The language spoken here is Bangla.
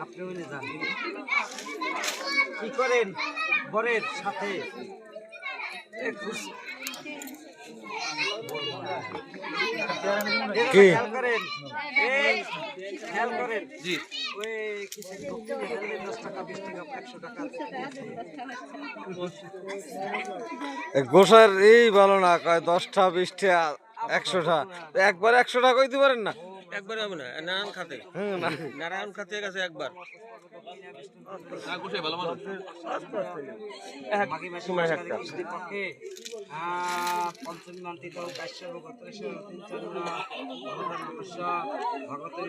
আপনি উনি যান কি করেন বরের সাথে কি খেয়াল করেন জি ওই কিছু 10 টাকা 20 টাকা 100 টাকা গোসার এই ভালো না কয় 10টা 20টা 100টা একবার 100 টাকা কইতে পারেন না একবারে হবে না নারায়ণ খাতে নারায়ণ খাতে গেছে একবার ভালো মানুষ পঞ্চমী মান্তি তো কাশ্যপ গোত্রেশ তিন ভগতের